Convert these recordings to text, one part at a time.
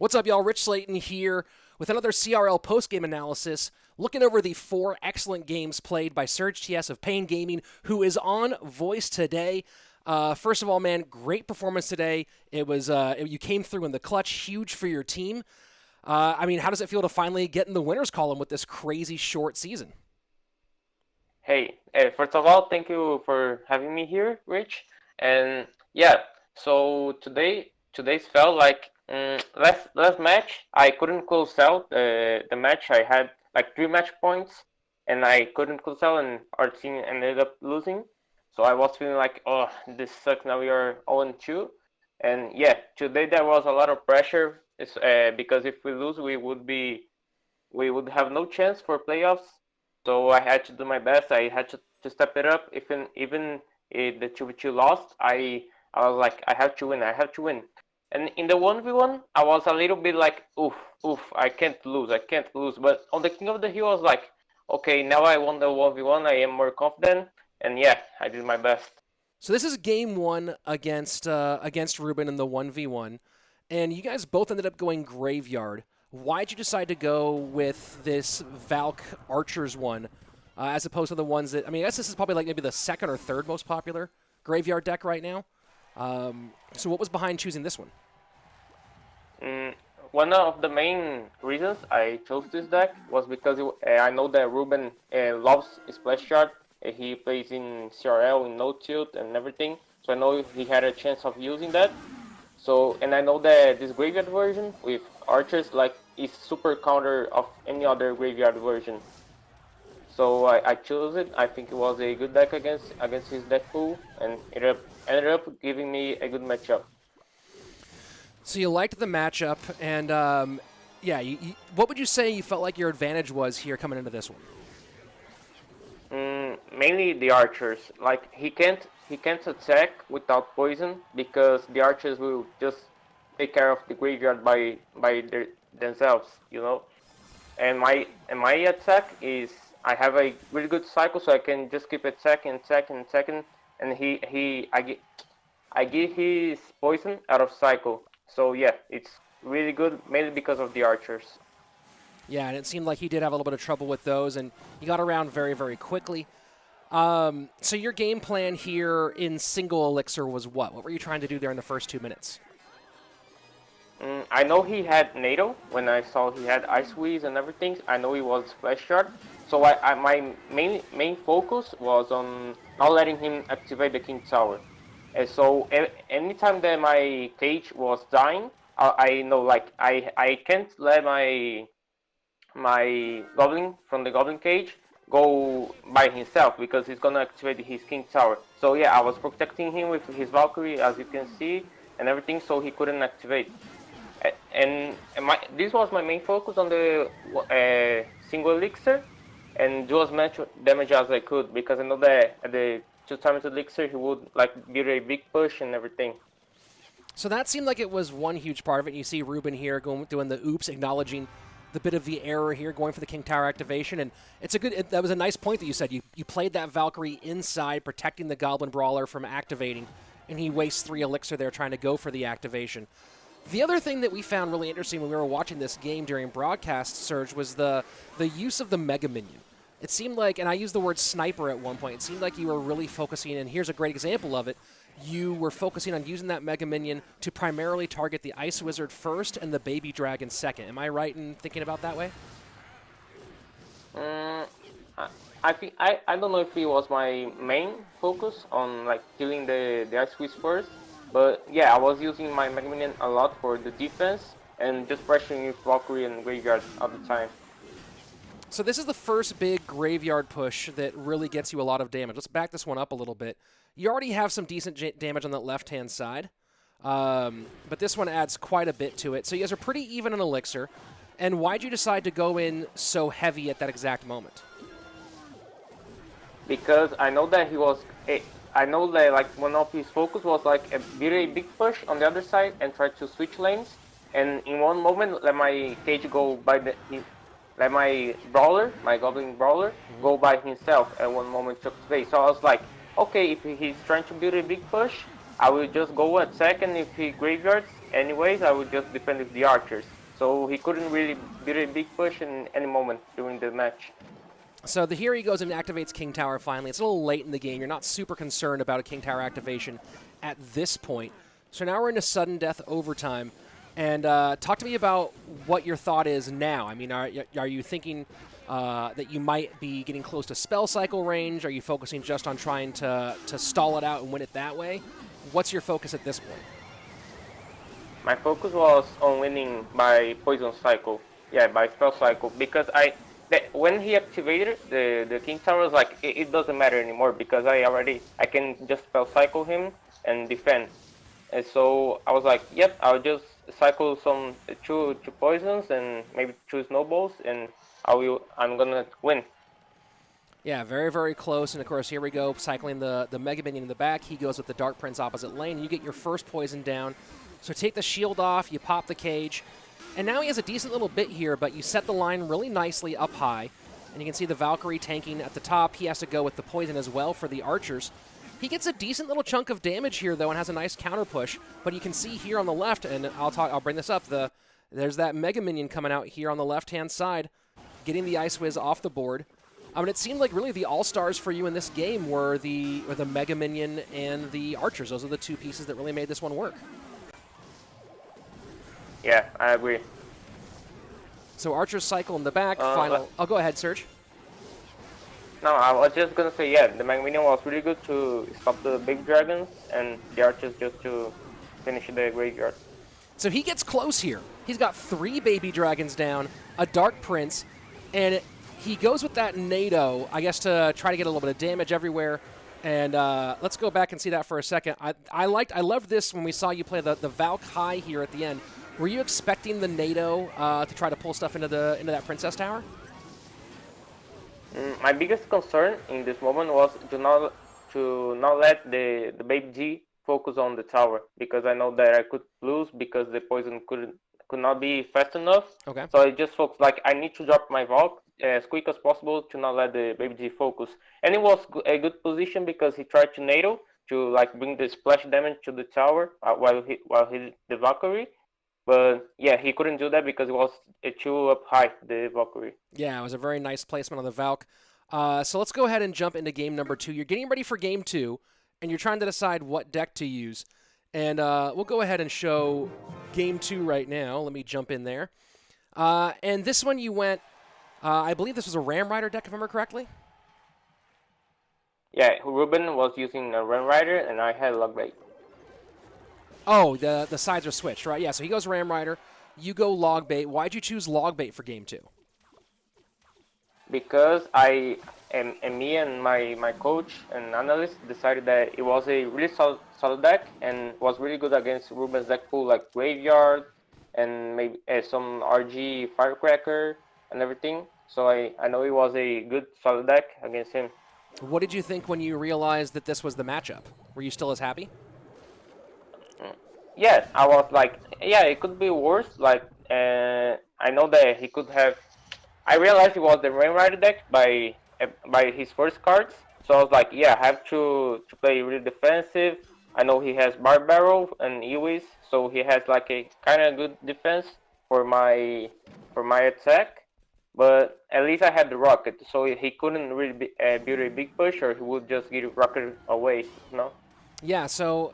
What's up, y'all? Rich Slayton here with another CRL postgame analysis, looking over the 4 excellent games played by Surg TS of paiN Gaming, who is on voice today. First of all, man, great performance today. It was you came through in the clutch, huge for your team. How does it feel to finally get in the winners column with this crazy short season? Hey, first of all, thank you for having me here, Rich. And yeah, so today's felt like last match I couldn't close out the match. I had like 3 match points, and I couldn't close out, and our team ended up losing. So I was feeling like, oh, this sucks. Now we are 0-2, and yeah, today there was a lot of pressure. It's, because if we lose, we would have no chance for playoffs. So I had to do my best. I had to step it up. Even the 2v2 lost, I was like, I have to win. I have to win. And in the 1v1, I was a little bit like, oof, I can't lose. I can't lose. But on the King of the Hill, I was like, okay, now I won the 1v1. I am more confident. And yeah, I did my best. So this is game 1 against Rubén in the 1v1, and you guys both ended up going Graveyard. Why'd you decide to go with this Valk Archers one as opposed to the ones that, I guess this is probably like maybe the second or third most popular Graveyard deck right now. So what was behind choosing this one? One of the main reasons I chose this deck was because I know that Rubén loves Splash Shard. He plays in CRL, in No Tilt and everything, so I know he had a chance of using that. So, and I know that this Graveyard version with Archers like is super counter of any other Graveyard version. So I chose it. I think it was a good deck against his deck pool, and it ended up giving me a good matchup. So you liked the matchup, and what would you say you felt like your advantage was here coming into this one? Mainly the Archers. Like he can't attack without poison because the Archers will just take care of the Graveyard by themselves, you know. And my attack is I have a really good cycle, so I can just keep attacking, and I give his poison out of cycle. So yeah, it's really good, mainly because of the Archers. Yeah, and it seemed like he did have a little bit of trouble with those, and he got around very, very quickly. So your game plan here in single elixir was what? What were you trying to do there in the first 2 minutes? I know he had NATO. When I saw he had Ice Squeeze and everything, I know he was Splash Shard. So my main focus was on not letting him activate the King Tower. And so anytime that my cage was dying, I know like I can't let my Goblin from the Goblin cage go by himself because he's gonna activate his King Tower. So yeah, I was protecting him with his Valkyrie, as you can see, and everything, so he couldn't activate. And this was my main focus on the single elixir, and do as much damage as I could because I know that at the 2 times elixir he would like give a big push and everything. So that seemed like it was one huge part of it. You see Rubén here doing the oops, acknowledging the bit of the error here, going for the King Tower activation, and that was a nice point that you said. You played that Valkyrie inside, protecting the Goblin Brawler from activating, and he wastes 3 elixir there trying to go for the activation. The other thing that we found really interesting when we were watching this game during broadcast, Surge, was the use of the Mega Minion. It seemed like, and I used the word sniper at one point, it seemed like you were really focusing, and here's a great example of it, you were focusing on using that Mega Minion to primarily target the Ice Wizard first and the Baby Dragon second. Am I right in thinking about that way? I think I don't know if it was my main focus on like killing the Ice Squeeze first, but yeah, I was using my Mega Minion a lot for the defense and just pressuring with Valkyrie and Graveyard all the time. So this is the first big Graveyard push that really gets you a lot of damage. Let's back this one up a little bit. You already have some decent damage on that left-hand side, but this one adds quite a bit to it. So you guys are pretty even in elixir. And why'd you decide to go in so heavy at that exact moment? Because I know that he was, I know that like one of his focus was like a very big push on the other side and try to switch lanes. And in one moment, let my cage go by let my brawler, my Goblin Brawler, go by himself at one moment to activate. So I was like, okay, if he's trying to build a big push, I will just go attack, and if he graveyards, anyways, I would just defend with the archers. So he couldn't really beat a big push in any moment during the match. So here he goes and activates King Tower finally. It's a little late in the game. You're not super concerned about a King Tower activation at this point. So now we're into sudden death overtime. And talk to me about what your thought is now. I mean, are you thinking that you might be getting close to spell cycle range? Are you focusing just on trying to stall it out and win it that way? What's your focus at this point? My focus was on winning by poison cycle. Yeah, by spell cycle. Because when he activated the King Tower, was like, it doesn't matter anymore because I can just spell cycle him and defend. And so I was like, yep, I'll just cycle some two poisons and maybe 2 snowballs, and I'm gonna win. Yeah, very, very close. And of course, here we go, cycling the Mega Minion in the back. He goes with the Dark Prince opposite lane. You get your first poison down. So take the shield off, you pop the cage. And now he has a decent little bit here, but you set the line really nicely up high. And you can see the Valkyrie tanking at the top. He has to go with the poison as well for the archers. He gets a decent little chunk of damage here, though, and has a nice counter push. But you can see here on the left, and I'll bring this up, there's that Mega Minion coming out here on the left-hand side, getting the Ice Wiz off the board. I mean, it seemed like really the all-stars for you in this game were the Mega Minion and the archers. Those are the two pieces that really made this one work. Yeah, I agree. So archers cycle in the back, final. Oh, go ahead, Surg. No, I was just gonna say, yeah, the Mega Minion was really good to stop the big dragons, and the archers just to finish the graveyard. So he gets close here. He's got 3 baby dragons down, a Dark Prince, and he goes with that NATO, I guess, to try to get a little bit of damage everywhere. And let's go back and see that for a second. I loved this when we saw you play the Valk High here at the end. Were you expecting the NATO to try to pull stuff into that Princess Tower? My biggest concern in this moment was to not let the baby G focus on the tower, because I know that I could lose because the poison could not be fast enough. Okay. So I just focused, like, I need to drop my Valk as quick as possible to not let the baby G focus. And it was a good position because he tried to NATO to like bring the splash damage to the tower while he did the Valkyrie. But yeah, he couldn't do that because it was too up high, the Valkyrie. Yeah, it was a very nice placement on the Valk. So let's go ahead and jump into game number 2. You're getting ready for game 2, and you're trying to decide what deck to use. And we'll go ahead and show game 2 right now. Let me jump in there. And this one you went, I believe this was a Ram Rider deck, if I remember correctly? Yeah, Rubén was using a Ram Rider, and I had Logbait. Oh, the sides are switched, right? Yeah, so he goes Ram Rider. You go Logbait. Why'd you choose Logbait for game 2? Because me and my coach and analyst decided that it was a really solid deck and was really good against Rubén's deck pool, like Graveyard and maybe some RG Firecracker and everything. So I know it was a good solid deck against him. What did you think when you realized that this was the matchup? Were you still as happy? Yeah, I was like, yeah, it could be worse. Like, I know that he could have. I realized it was the Rain Rider deck by his first cards. So I was like, yeah, I have to play really defensive. I know he has Bar Barrel and Ewis, so he has like a kind of good defense for my attack. But at least I had the rocket, so he couldn't really build a big push, or he would just get rocket away, you know? Yeah, so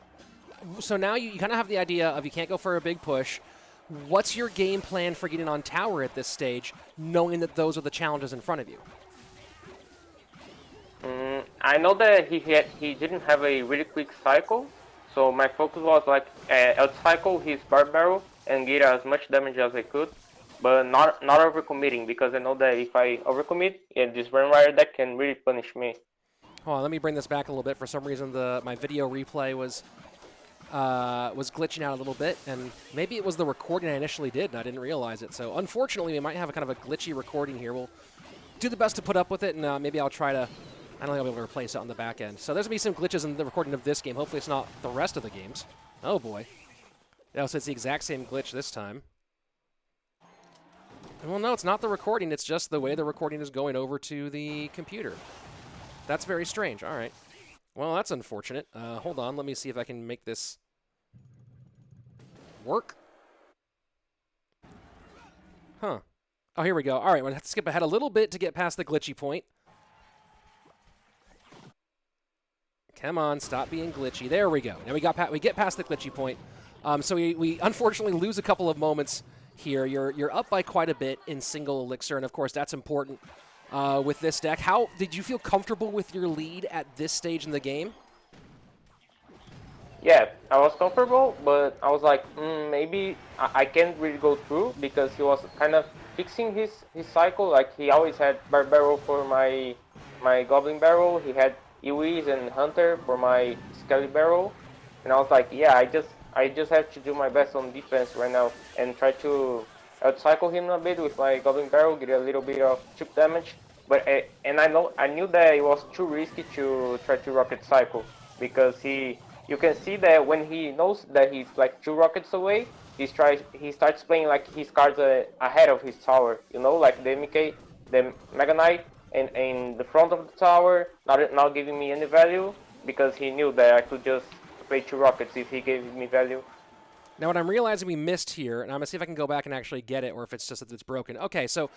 now you kind of have the idea of you can't go for a big push. What's your game plan for getting on tower at this stage, knowing that those are the challenges in front of you? I know that he didn't have a really quick cycle, so my focus was like out-cycle his Bar Barrel and get as much damage as I could, but not overcommitting, because I know that if I overcommit, this Ram Rider deck can really punish me. Hold on, let me bring this back a little bit. For some reason, my video replay was glitching out a little bit, and maybe it was the recording I initially did, and I didn't realize it. So unfortunately, we might have a kind of a glitchy recording here. We'll do the best to put up with it, and maybe I'll try to. I don't think I'll be able to replace it on the back end. So there's going to be some glitches in the recording of this game. Hopefully it's not the rest of the games. Oh, boy. Yeah, so it's the exact same glitch this time. Well, no, it's not the recording. It's just the way the recording is going over to the computer. That's very strange. All right. Well, that's unfortunate. Hold on. Let me see if I can make this work? Huh. Oh, here we go. All right, we'll have to skip ahead a little bit to get past the glitchy point. Come on, stop being glitchy. There we go. Now we get past the glitchy point. So we unfortunately lose a couple of moments here. You're up by quite a bit in single elixir, and of course that's important with this deck. How did you feel comfortable with your lead at this stage in the game? Yeah, I was comfortable, but I was like, maybe I can't really go through because he was kind of fixing his cycle. Like he always had Bar Barrel for my Goblin Barrel. He had Iwis and Hunter for my Skelly Barrel, and I was like, yeah, I just have to do my best on defense right now and try to outcycle him a bit with my Goblin Barrel, get a little bit of chip damage. But and I knew that it was too risky to try to rocket cycle because you can see that when he knows that he's like 2 rockets away, he starts playing like his cards ahead of his tower. You know, like the MK, the Mega Knight, in the front of the tower, not giving me any value because he knew that I could just play 2 rockets if he gave me value. Now, what I'm realizing we missed here, and I'm gonna see if I can go back and actually get it, or if it's just that it's broken. Okay, so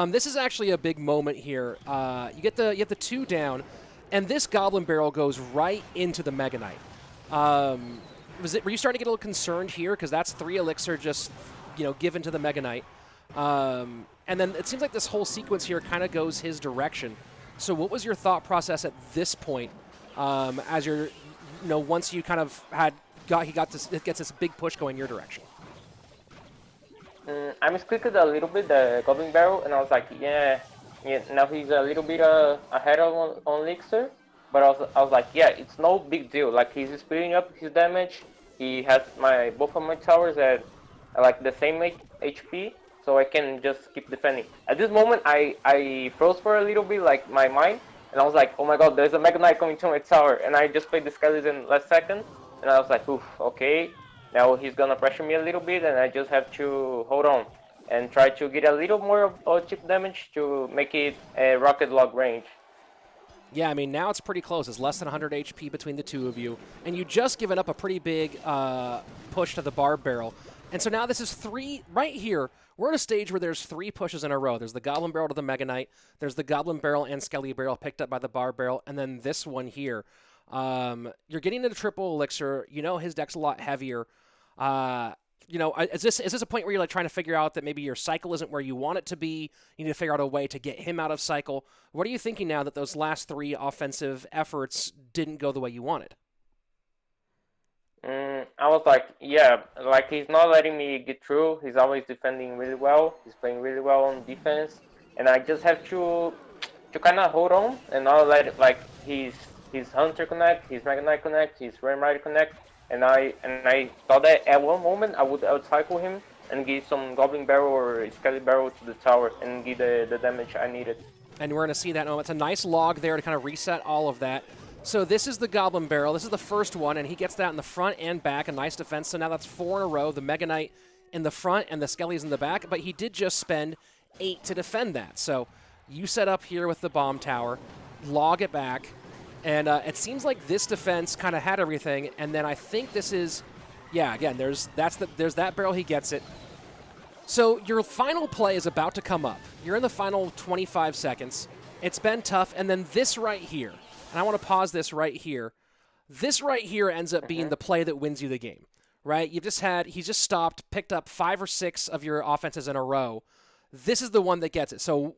this is actually a big moment here. You get the 2 down, and this Goblin Barrel goes right into the Mega Knight. Were you starting to get a little concerned here because that's 3 elixir just given to the Mega Knight, and then it seems like this whole sequence here kind of goes his direction. So what was your thought process at this point as you're once you kind of it gets this big push going your direction? I misclicked a little bit the Goblin Barrel, and I was like, yeah, now he's a little bit ahead on elixir. But I was like, yeah, it's no big deal. Like he's splitting up his damage. He has both of my towers at like the same HP, so I can just keep defending. At this moment, I froze for a little bit, like my mind, and I was like, oh my god, there's a Mega Knight coming to my tower, and I just played the skeleton last second, and I was like, oof, okay, now he's gonna pressure me a little bit, and I just have to hold on and try to get a little more of chip damage to make it a rocket log range. Yeah, I mean, now it's pretty close. It's less than 100 HP between the 2 of you. And you just given up a pretty big push to the Barb Barrel. And so now this is 3, right here, we're at a stage where there's 3 pushes in a row. There's the Goblin Barrel to the Mega Knight. There's the Goblin Barrel and Skelly Barrel picked up by the Barb Barrel. And then this one here. You're getting into the triple elixir. His deck's a lot heavier. Is this a point where you're like trying to figure out that maybe your cycle isn't where you want it to be? You need to figure out a way to get him out of cycle. What are you thinking now that those last 3 offensive efforts didn't go the way you wanted? I was like, yeah, like he's not letting me get through. He's always defending really well. He's playing really well on defense, and I just have to kind of hold on and not let it, like his Hunter connect, his Mega Knight connect, his Ram Rider connect. And I thought that at one moment I would outcycle him and give some Goblin Barrel or Skelly Barrel to the tower and give the damage I needed. And we're going to see that. It's a nice log there to kind of reset all of that. So this is the Goblin Barrel. This is the first one, and he gets that in the front and back. A nice defense. So now that's 4 in a row. The Mega Knight in the front and the Skelly's in the back. But he did just spend 8 to defend that. So you set up here with the bomb tower, log it back. And it seems like this defense kind of had everything, and then I think this is, yeah, again, there's that barrel, he gets it. So your final play is about to come up. You're in the final 25 seconds. It's been tough, and then this right here, and I want to pause this right here. This right here ends up being the play that wins you the game, right? He's just stopped, picked up 5 or 6 of your offenses in a row. This is the one that gets it. So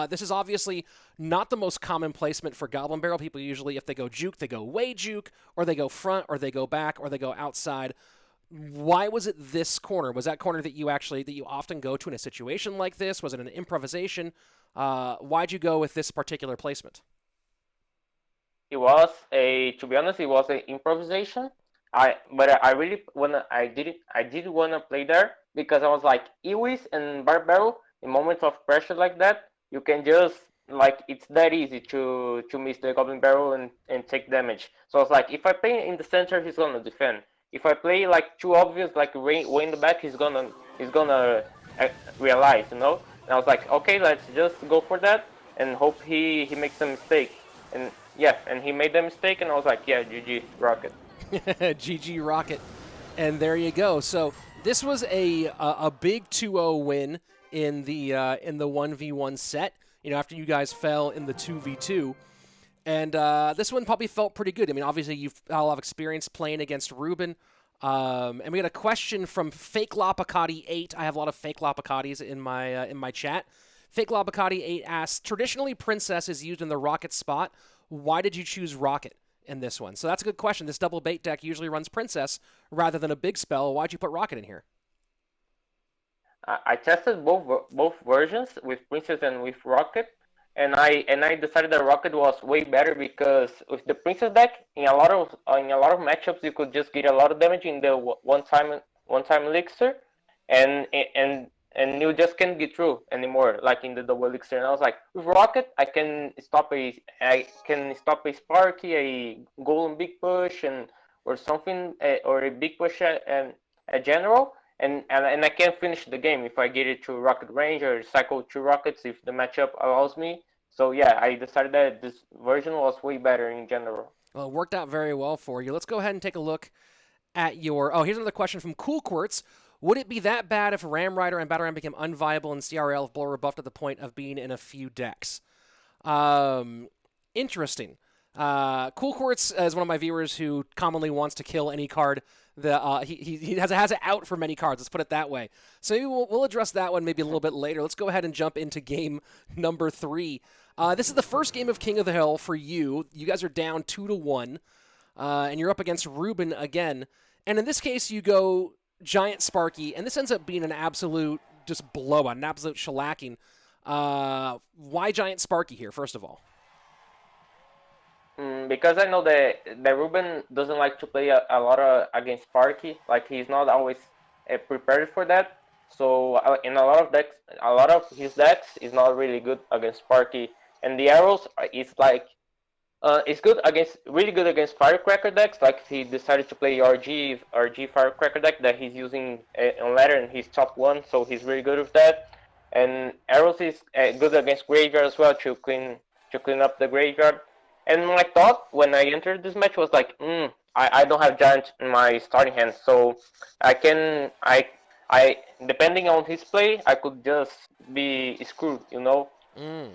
this is obviously not the most common placement for Goblin Barrel. People usually, if they go juke, they go way juke, or they go front, or they go back, or they go outside. Why was it this corner? Was that corner that you often go to in a situation like this? Was it an improvisation? Why'd you go with this particular placement? It was to be honest, it was an improvisation. I did wanna play there because I was like, Iwis and Barb Barrel, in moments of pressure like that, you can just, like, it's that easy to miss the Goblin Barrel and take damage. So I was like, if I play in the center, he's gonna defend. If I play like too obvious, like way in the back, he's gonna realize, And I was like, okay, let's just go for that and hope he makes a mistake. And yeah, and he made the mistake, and I was like, yeah, GG Rocket. GG Rocket. And there you go. So this was a big 2-0 win in the 1v1 set. You know, after you guys fell in the 2v2. And this one probably felt pretty good. I mean, obviously you've had a lot of experience playing against Rubén. And we got a question from Fake Lopacati 8. I have a lot of Fake Lopacatis in my chat. Fake Lopacati 8 asks, traditionally Princess is used in the Rocket spot. Why did you choose Rocket in this one? So that's a good question. This double bait deck usually runs Princess rather than a big spell. Why'd you put Rocket in here? I tested both versions with Princess and with Rocket, and I decided that Rocket was way better because with the Princess deck in a lot of matchups you could just get a lot of damage in the one time elixir, and you just can't get through anymore like in the double elixir. And I was like, with Rocket I can stop a Sparky, a golden big push, and or something, or a big push and a general. And I can finish the game if I get it to rocket range or cycle 2 rockets if the matchup allows me. So yeah, I decided that this version was way better in general. Well, it worked out very well for you. Let's go ahead and take a look at your... Oh, here's another question from Cool Quartz. Would it be that bad if Ram Rider and Battle Ram became unviable in CRL if Blow were buffed to the point of being in a few decks? Interesting. Cool Quartz is one of my viewers who commonly wants to kill any card. He has it out for many cards. Let's put it that way. So maybe we'll address that one maybe a little bit later. Let's go ahead and jump into game number 3. This is the first game of King of the Hill for you. You guys are down 2-1, and you're up against Rubén again. And in this case, you go Giant Sparky, and this ends up being an absolute just blowout, an absolute shellacking. Why Giant Sparky here, first of all? Because I know that Rubén doesn't like to play a lot against Sparky. Like, he's not always prepared for that. So in a lot of his decks is not really good against Sparky. And the arrows is like it's really good against Firecracker decks. Like, if he decided to play RG Firecracker deck that he's using on ladder and he's top 1, so he's really good with that. And arrows is good against graveyard as well to clean up the graveyard. And my thought when I entered this match was like, I don't have Giant in my starting hand, so I depending on his play, I could just be screwed, you know?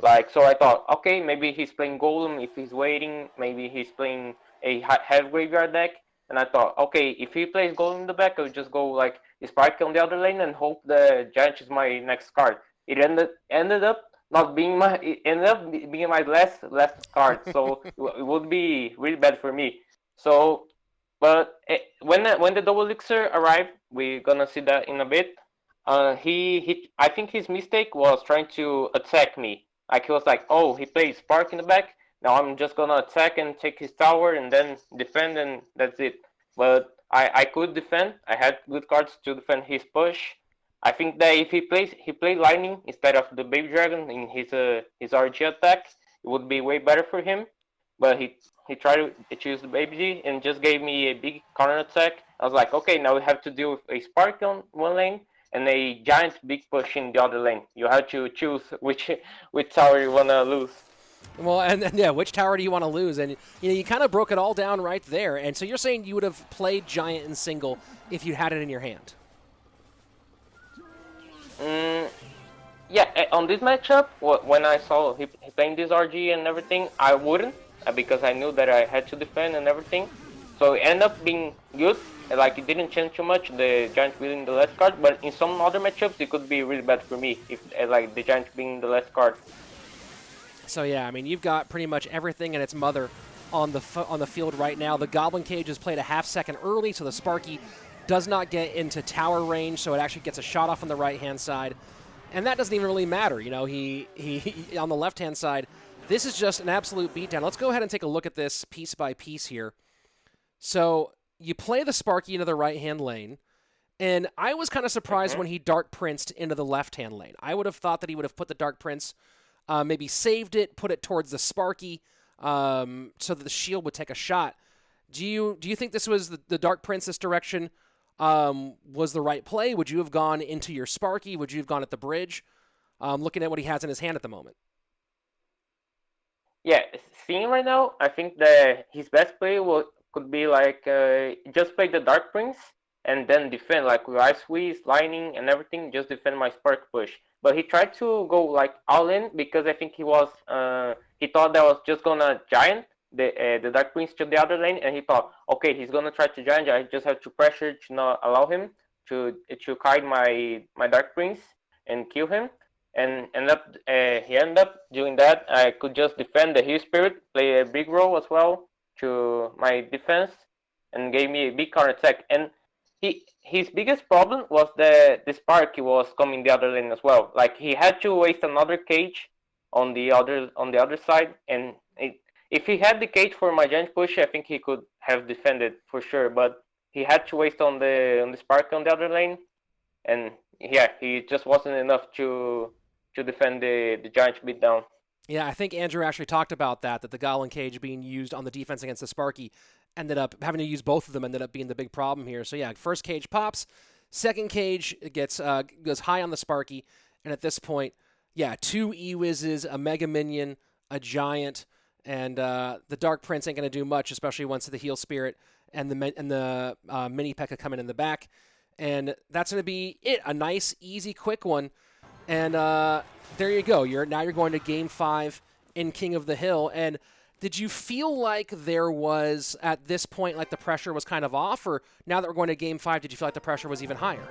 Like, so I thought, okay, maybe he's playing Golem if he's waiting, maybe he's playing a heavy graveyard deck, and I thought, okay, if he plays Golem in the back, I'll just go like Sparky on the other lane and hope the Giant is my next card. It ended up not being my last card, so it would be really bad for me. So, but when the double elixir arrived, we're gonna see that in a bit. I think his mistake was trying to attack me. Like, he was like, oh, he plays Spark in the back. Now I'm just gonna attack and take his tower and then defend, and that's it. But I could defend. I had good cards to defend his push. I think that if he played Lightning instead of the Baby Dragon in his RG attack, it would be way better for him. But he tried to choose the Baby G and just gave me a big counter attack. I was like, okay, now we have to deal with a Spark on one lane and a giant big push in the other lane. You have to choose which tower you wanna lose. Well, and yeah, which tower do you want to lose? And you kind of broke it all down right there. And so you're saying you would have played Giant in single if you had it in your hand? Yeah, on this matchup, when I saw he playing this RG and everything, I wouldn't, because I knew that I had to defend and everything. So it ended up being good. Like, it didn't change too much, the Giant being the last card, but in some other matchups it could be really bad for me if like the Giant being the last card. So yeah, I mean, you've got pretty much everything and its mother on the field right now. The Goblin Cage is played a half second early, so the Sparky does not get into tower range, so it actually gets a shot off on the right-hand side. And that doesn't even really matter. You know, he on the left-hand side, this is just an absolute beatdown. Let's go ahead and take a look at this piece by piece here. So you play the Sparky into the right-hand lane, and I was kind of surprised when he Dark Princed into the left-hand lane. I would have thought that he would have put the Dark Prince, maybe saved it, put it towards the Sparky, so that the shield would take a shot. Do you think this was the Dark Princess direction was the right play? Would you have gone into your Sparky? Would you have gone at the bridge? Looking at what he has in his hand at the moment. Yeah, seeing right now, I think that his best play could be like just play the Dark Prince and then defend like with ice squeeze, lightning, and everything. Just defend my spark push. But he tried to go like all in because I think he was he thought that was just gonna giant the Dark Prince to the other lane, and he thought, okay, he's gonna try to giant. I just have to pressure to not allow him to kite my Dark Prince and kill him. And he ended up doing that. I could just defend the Heal Spirit, play a big role as well to my defense, and gave me a big counter attack. And his biggest problem was the Sparky was coming the other lane as well. Like he had to waste another cage on the other side, and if he had the cage for my giant push, I think he could have defended for sure. But he had to waste on the Sparky on the other lane, and yeah, he just wasn't enough to defend the giant beatdown. Yeah, I think Andrew actually talked about that the Goblin Cage being used on the defense against the Sparky ended up having to use both of them, ended up being the big problem here. So yeah, first cage pops, second cage gets goes high on the Sparky, and at this point, yeah, 2 E-Wizzes, a Mega Minion, a Giant, and the Dark Prince ain't going to do much, especially once the Heal Spirit and the Mini P.E.K.K.A come in the back. And that's going to be it, a nice, easy, quick one. And there you go. Now you're going to Game 5 in King of the Hill. And did you feel like there was, at this point, like the pressure was kind of off? Or now that we're going to Game 5, did you feel like the pressure was even higher?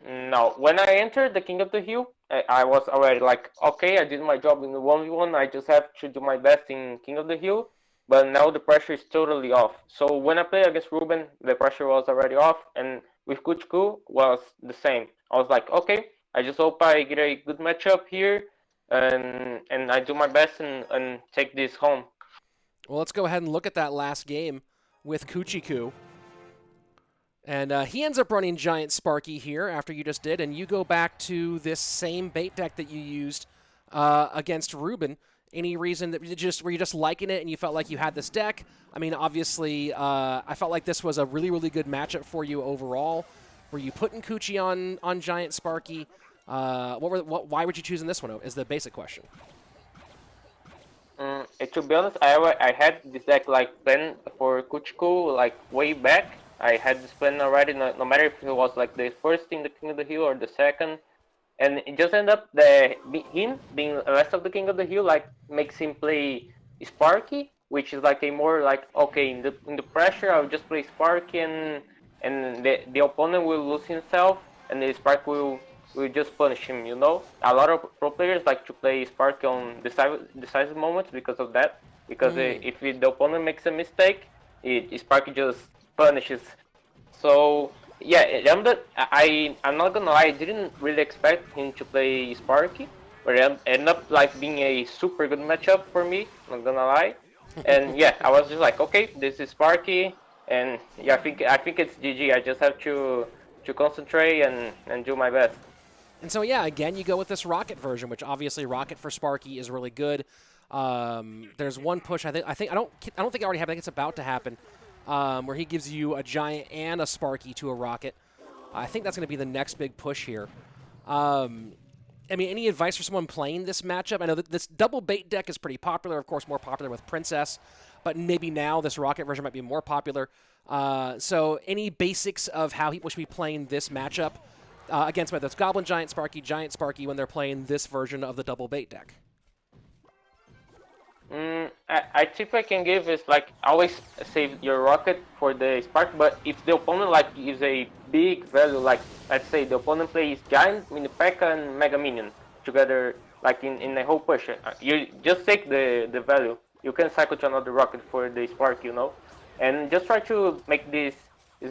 No. When I entered the King of the Hill, I was already like, okay, I did my job in the 1v1. I just have to do my best in King of the Hill. But now the pressure is totally off. So when I played against Rubén, the pressure was already off. And with Cuchii was the same. I was like, okay, I just hope I get a good matchup here, and I do my best and take this home. Well, let's go ahead and look at that last game with Cuchii. And he ends up running Giant Sparky here after you just did, and you go back to this same bait deck that you used against Rubén. Any reason that were you just liking it and you felt like you had this deck? I mean, obviously, I felt like this was a really, really good matchup for you overall. Were you putting Cuchii on Giant Sparky? Why were you choosing this one? Is the basic question. To be honest, I had this deck like planned for Cuchii like way back. I had this plan already, no matter if it was like the first in the King of the Hill or the second. And it just ended up him being the rest of the King of the Hill like makes him play Sparky, which is like a more like, okay, in the pressure I'll just play Sparky and the opponent will lose himself and the Sparky will just punish him, you know? A lot of pro players like to play Sparky on decisive moments because of that. Because if the opponent makes a mistake, Sparky just punishes. So yeah, I'm not gonna lie, I didn't really expect him to play Sparky, but it ended up like being a super good matchup for me, not gonna lie. And yeah, I was just like, okay, this is Sparky, and yeah, I think it's GG. I just have to concentrate and do my best. And so yeah, again, you go with this Rocket version, which obviously Rocket for Sparky is really good. There's one push I don't think it already happened. I think it's about to happen, where he gives you a Giant and a Sparky to a Rocket. I think that's going to be the next big push here. I mean, any advice for someone playing this matchup? I know that this double bait deck is pretty popular, of course, more popular with Princess, but maybe now this Rocket version might be more popular. So any basics of how people should be playing this matchup against whether it's Goblin Giant Sparky when they're playing this version of the double bait deck? I tip I can give is like always save your Rocket for the Spark, but if the opponent like gives a big value, like let's say the opponent plays Giant, Mini P.E.K.K.A and Mega Minion together, like in a whole push, you just take the value. You can cycle to another Rocket for the Spark, you know, and just try to make these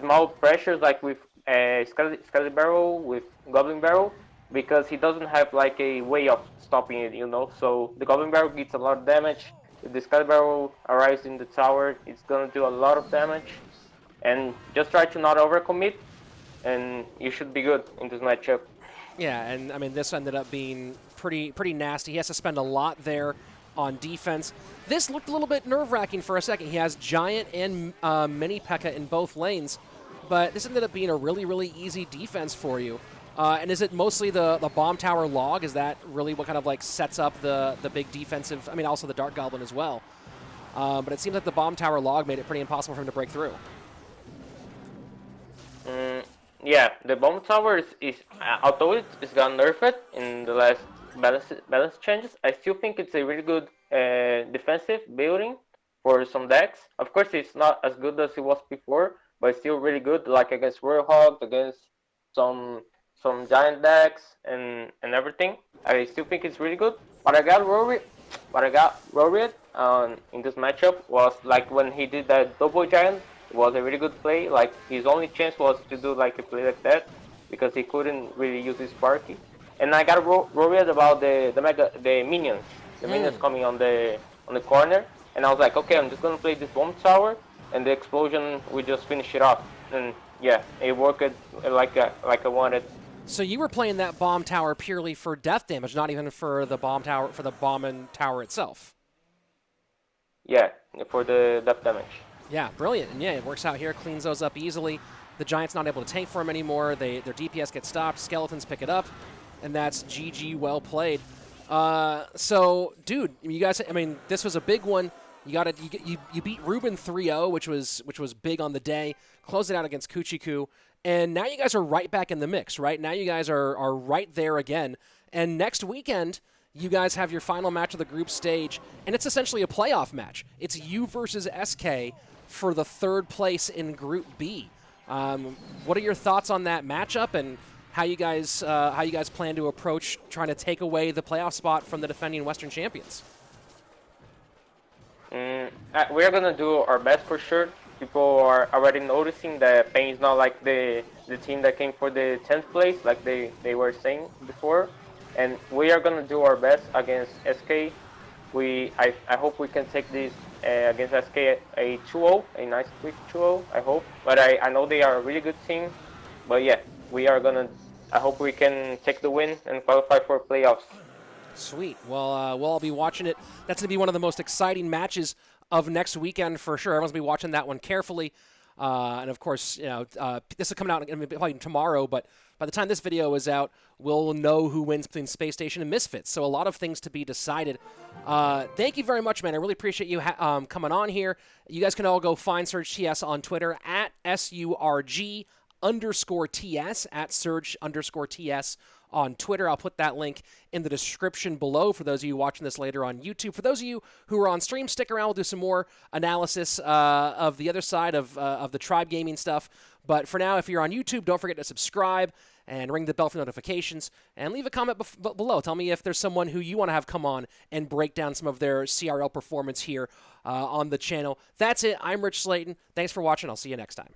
small pressures like with Skelly Barrel, with Goblin Barrel, because he doesn't have like a way of stopping it, you know. So the Goblin Barrel gets a lot of damage. If the Skelly Barrel arrives in the tower, it's gonna do a lot of damage. And just try to not overcommit, and you should be good in this matchup. Yeah, and I mean this ended up being pretty nasty. He has to spend a lot there on defense. This looked a little bit nerve-wracking for a second. He has Giant and Mini P.E.K.K.A in both lanes, but this ended up being a really, really easy defense for you. And is it mostly the bomb tower log? Is that really what kind of like sets up the big defensive? I mean, also the Dark Goblin as well. But it seems like the bomb tower log made it pretty impossible for him to break through. Yeah, the bomb tower is although it's got nerfed in the last balance changes, I still think it's a really good defensive building for some decks. Of course, it's not as good as it was before, but it's still really good, like against Royale, against some some giant decks and everything. I still think it's really good. But I got worried in this matchup was like when he did that double giant. It was a really good play. Like his only chance was to do like a play like that because he couldn't really use his Sparky. And I got worried about the minions, the minions coming on the corner. And I was like, okay, I'm just gonna play this bomb tower, and the explosion we just finish it off. And yeah, it worked like I wanted. So you were playing that bomb tower purely for death damage, not even for the bomb tower, for the bomb and tower itself. Yeah, for the death damage. Yeah, brilliant. And yeah, it works out here, cleans those up easily. The Giants not able to tank for him anymore. Their DPS gets stopped. Skeletons pick it up, and that's GG. Well played. So, dude, you guys. I mean, this was a big one. You beat Rubén 3-0, which was big on the day. Closed it out against Cuchii, and now you guys are right back in the mix. Right now, you guys are right there again. And next weekend, you guys have your final match of the group stage, and it's essentially a playoff match. It's you versus SK for the third place in Group B. What are your thoughts on that matchup, and how you guys plan to approach trying to take away the playoff spot from the defending Western champions? We're gonna do our best for sure. People are already noticing that paiN is not like the team that came for the 10th place, like they were saying before. And we are gonna do our best against SK. I hope we can take this against SK a 2-0, a nice quick 2-0. I hope, but I know they are a really good team. But yeah, we are gonna. I hope we can take the win and qualify for playoffs. Sweet. Well, we'll all be watching it. That's going to be one of the most exciting matches of next weekend for sure. Everyone's going to be watching that one carefully. And, of course, this will come out probably tomorrow, but by the time this video is out, we'll know who wins between Space Station and Misfits. So a lot of things to be decided. Thank you very much, man. I really appreciate you coming on here. You guys can all go find Surg TS on Twitter at SURG_TS, at Surg_TS on Twitter. I'll put that link in the description below for those of you watching this later on YouTube. For those of you who are on stream, stick around. We'll do some more analysis of the other side of the Tribe Gaming stuff. But for now, if you're on YouTube, don't forget to subscribe and ring the bell for notifications. And leave a comment below. Tell me if there's someone who you want to have come on and break down some of their CRL performance here on the channel. That's it. I'm Rich Slayton. Thanks for watching. I'll see you next time.